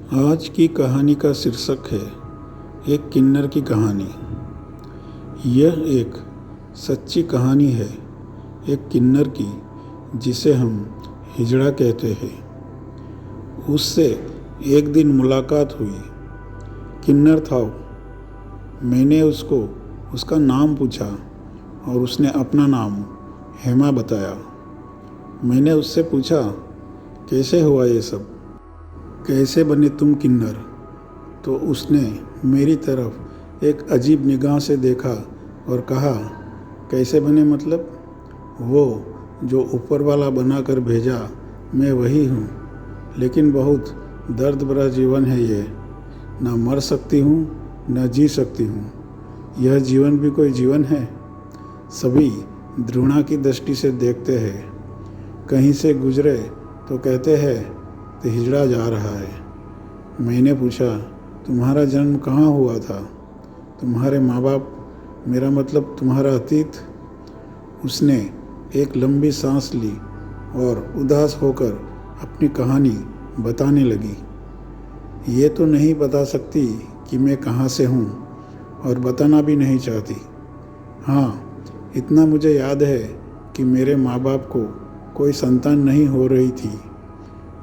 आज की कहानी का शीर्षक है एक किन्नर की कहानी। यह एक सच्ची कहानी है एक किन्नर की जिसे हम हिजड़ा कहते हैं। उससे एक दिन मुलाकात हुई। किन्नर था वो। मैंने उसको उसका नाम पूछा और उसने अपना नाम हेमा बताया। मैंने उससे पूछा, कैसे हुआ ये सब, कैसे बने तुम किन्नर? तो उसने मेरी तरफ एक अजीब निगाह से देखा और कहा, कैसे बने मतलब? वो जो ऊपर वाला बना कर भेजा मैं वही हूँ, लेकिन बहुत दर्द भरा जीवन है ये। ना मर सकती हूँ न जी सकती हूँ। यह जीवन भी कोई जीवन है? सभी घृणा की दृष्टि से देखते हैं। कहीं से गुजरे तो कहते हैं तो हिजड़ा जा रहा है। मैंने पूछा, तुम्हारा जन्म कहाँ हुआ था? तुम्हारे माँ बाप, मेरा मतलब तुम्हारा अतीत? उसने एक लंबी सांस ली और उदास होकर अपनी कहानी बताने लगी। ये तो नहीं बता सकती कि मैं कहाँ से हूँ और बताना भी नहीं चाहती। हाँ, इतना मुझे याद है कि मेरे माँ बाप को कोई संतान नहीं हो रही थी।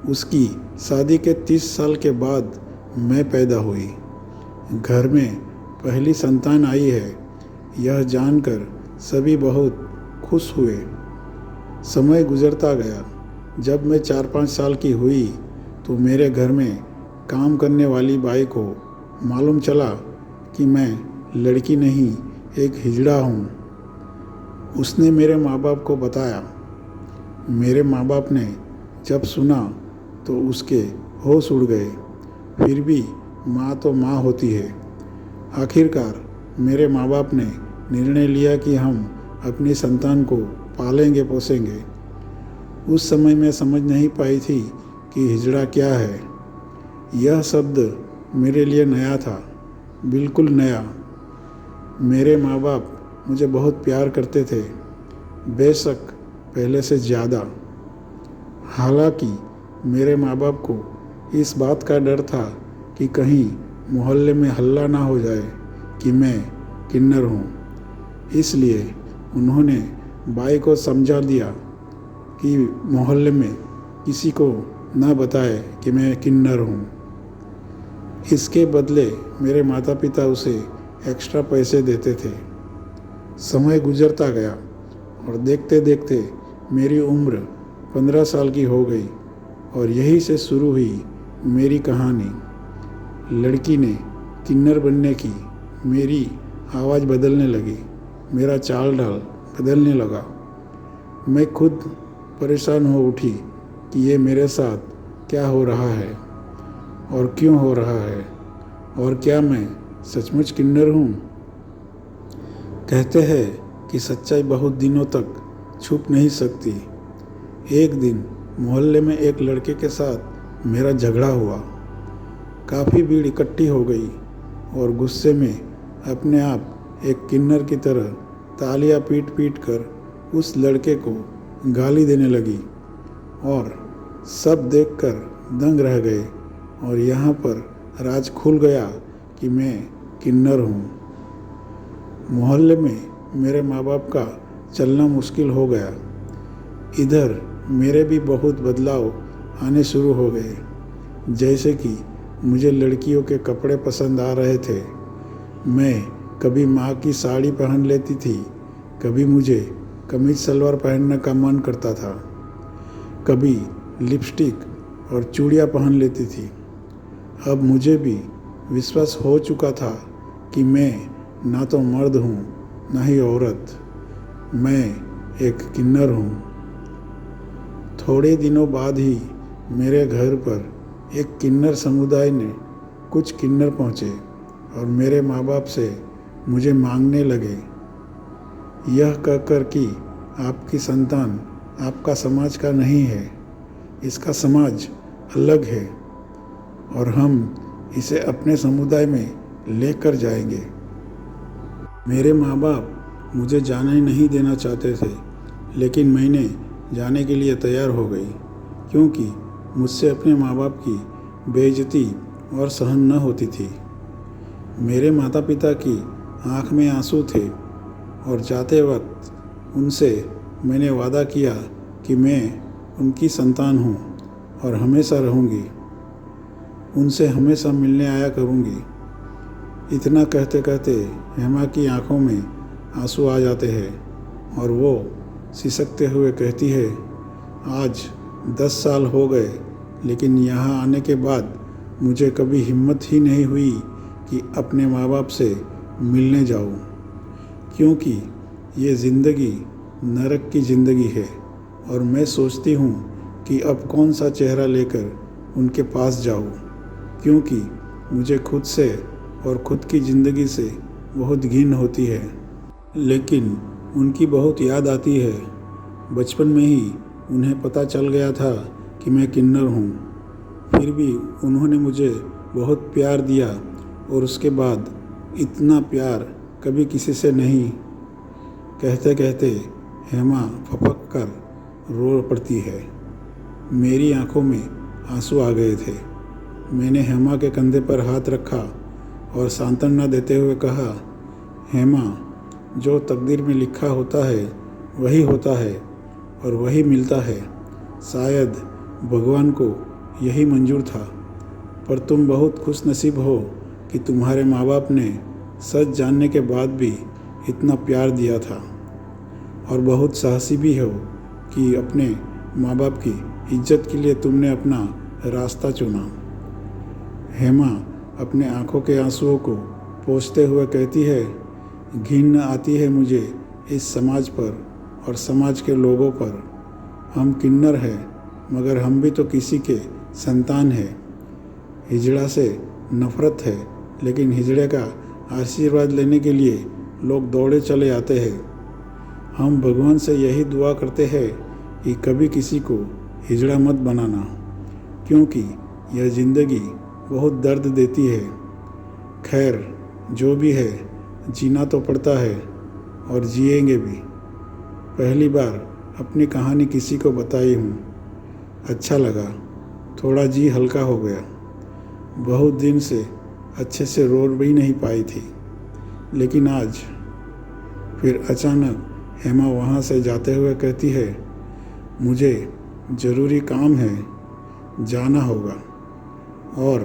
उसकी शादी के 30 साल के बाद मैं पैदा हुई। घर में पहली संतान आई है, यह जानकर सभी बहुत खुश हुए। समय गुजरता गया। जब मैं 4-5 साल की हुई तो मेरे घर में काम करने वाली बाई को मालूम चला कि मैं लड़की नहीं एक हिजड़ा हूँ। उसने मेरे माँ बाप को बताया। मेरे माँ बाप ने जब सुना तो उसके होश उड़ गए। फिर भी माँ तो माँ होती है। आखिरकार मेरे माँ बाप ने निर्णय लिया कि हम अपनी संतान को पालेंगे पोसेंगे। उस समय मैं समझ नहीं पाई थी कि हिजड़ा क्या है। यह शब्द मेरे लिए नया था, बिल्कुल नया। मेरे माँ बाप मुझे बहुत प्यार करते थे, बेशक पहले से ज़्यादा। हालांकि मेरे माँ बाप को इस बात का डर था कि कहीं मोहल्ले में हल्ला ना हो जाए कि मैं किन्नर हूँ। इसलिए उन्होंने बाई को समझा दिया कि मोहल्ले में किसी को ना बताए कि मैं किन्नर हूँ। इसके बदले मेरे माता पिता उसे एक्स्ट्रा पैसे देते थे। समय गुजरता गया और देखते देखते मेरी उम्र 15 साल की हो गई और यहीं से शुरू हुई मेरी कहानी। लड़की ने किन्नर बनने की, मेरी आवाज़ बदलने लगी, मेरा चाल ढाल बदलने लगा। मैं खुद परेशान हो उठी कि ये मेरे साथ क्या हो रहा है और क्यों हो रहा है, और क्या मैं सचमुच किन्नर हूँ? कहते हैं कि सच्चाई बहुत दिनों तक छुप नहीं सकती। एक दिन मोहल्ले में एक लड़के के साथ मेरा झगड़ा हुआ। काफ़ी भीड़ इकट्ठी हो गई और गुस्से में अपने आप एक किन्नर की तरह तालियां पीट पीट कर उस लड़के को गाली देने लगी और सब देखकर दंग रह गए। और यहाँ पर राज खुल गया कि मैं किन्नर हूँ। मोहल्ले में मेरे माँ बाप का चलना मुश्किल हो गया। इधर मेरे भी बहुत बदलाव आने शुरू हो गए। जैसे कि मुझे लड़कियों के कपड़े पसंद आ रहे थे। मैं कभी माँ की साड़ी पहन लेती थी, कभी मुझे कमीज सलवार पहनने का मन करता था, कभी लिपस्टिक और चूड़ियाँ पहन लेती थी। अब मुझे भी विश्वास हो चुका था कि मैं ना तो मर्द हूँ ना ही औरत, मैं एक किन्नर हूँ। थोड़े दिनों बाद ही मेरे घर पर एक किन्नर समुदाय ने कुछ किन्नर पहुँचे और मेरे माँ बाप से मुझे मांगने लगे, यह कहकर कि आपकी संतान आपका समाज का नहीं है, इसका समाज अलग है और हम इसे अपने समुदाय में लेकर जाएंगे। मेरे माँ बाप मुझे जाने नहीं देना चाहते थे, लेकिन मैंने जाने के लिए तैयार हो गई, क्योंकि मुझसे अपने माँ बाप की बेइज्जती और सहन न होती थी। मेरे माता पिता की आँख में आंसू थे और जाते वक्त उनसे मैंने वादा किया कि मैं उनकी संतान हूँ और हमेशा रहूँगी, उनसे हमेशा मिलने आया करूँगी। इतना कहते कहते हेमा की आंखों में आंसू आ जाते हैं और वो सिसकते हुए कहती है, आज 10 साल हो गए, लेकिन यहाँ आने के बाद मुझे कभी हिम्मत ही नहीं हुई कि अपने माँ बाप से मिलने जाऊँ, क्योंकि ये ज़िंदगी नरक की ज़िंदगी है और मैं सोचती हूँ कि अब कौन सा चेहरा लेकर उनके पास जाऊँ, क्योंकि मुझे खुद से और खुद की ज़िंदगी से बहुत घिन होती है। लेकिन उनकी बहुत याद आती है। बचपन में ही उन्हें पता चल गया था कि मैं किन्नर हूँ, फिर भी उन्होंने मुझे बहुत प्यार दिया और उसके बाद इतना प्यार कभी किसी से नहीं। कहते कहते हेमा फपक कर रो पड़ती है। मेरी आंखों में आंसू आ गए थे। मैंने हेमा के कंधे पर हाथ रखा और सांत्वना देते हुए कहा, हेमा, जो तकदीर में लिखा होता है वही होता है और वही मिलता है। शायद भगवान को यही मंजूर था, पर तुम बहुत खुश नसीब हो कि तुम्हारे माँ बाप ने सच जानने के बाद भी इतना प्यार दिया था, और बहुत साहसी भी हो कि अपने माँ बाप की इज्जत के लिए तुमने अपना रास्ता चुना। हेमा अपने आंखों के आंसुओं को पोंछते हुए कहती है, घिन आती है मुझे इस समाज पर और समाज के लोगों पर। हम किन्नर हैं, मगर हम भी तो किसी के संतान हैं। हिजड़ा से नफरत है, लेकिन हिजड़े का आशीर्वाद लेने के लिए लोग दौड़े चले आते हैं। हम भगवान से यही दुआ करते हैं कि कभी किसी को हिजड़ा मत बनाना, क्योंकि यह ज़िंदगी बहुत दर्द देती है। खैर, जो भी है, जीना तो पड़ता है और जिएंगे भी। पहली बार अपनी कहानी किसी को बताई हूँ। अच्छा लगा, थोड़ा जी हल्का हो गया। बहुत दिन से अच्छे से रो भी नहीं पाई थी, लेकिन आज फिर अचानक हेमा वहाँ से जाते हुए कहती है, मुझे ज़रूरी काम है, जाना होगा, और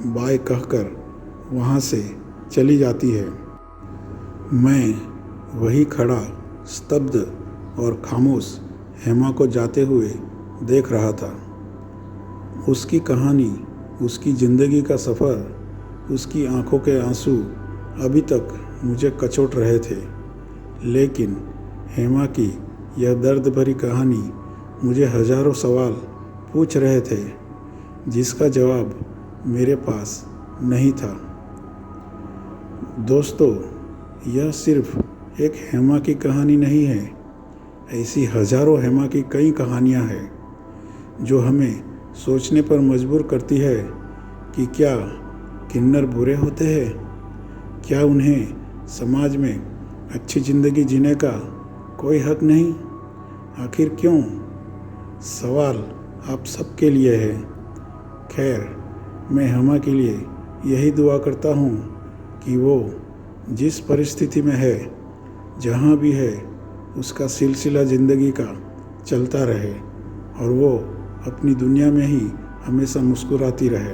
बाय कहकर वहाँ से चली जाती है। मैं वही खड़ा, स्तब्ध और खामोश हेमा को जाते हुए देख रहा था। उसकी कहानी, उसकी ज़िंदगी का सफ़र, उसकी आंखों के आंसू अभी तक मुझे कचोट रहे थे, लेकिन हेमा की यह दर्द भरी कहानी मुझे हजारों सवाल पूछ रहे थे, जिसका जवाब मेरे पास नहीं था। दोस्तों, यह सिर्फ एक हेमा की कहानी नहीं है। ऐसी हजारों हेमा की कई कहानियाँ हैं जो हमें सोचने पर मजबूर करती है कि क्या किन्नर बुरे होते हैं? क्या उन्हें समाज में अच्छी ज़िंदगी जीने का कोई हक नहीं? आखिर क्यों? सवाल आप सबके लिए है। खैर, मैं हेमा के लिए यही दुआ करता हूँ कि वो जिस परिस्थिति में है, जहाँ भी है, उसका सिलसिला ज़िंदगी का चलता रहे और वो अपनी दुनिया में ही हमेशा मुस्कुराती रहे।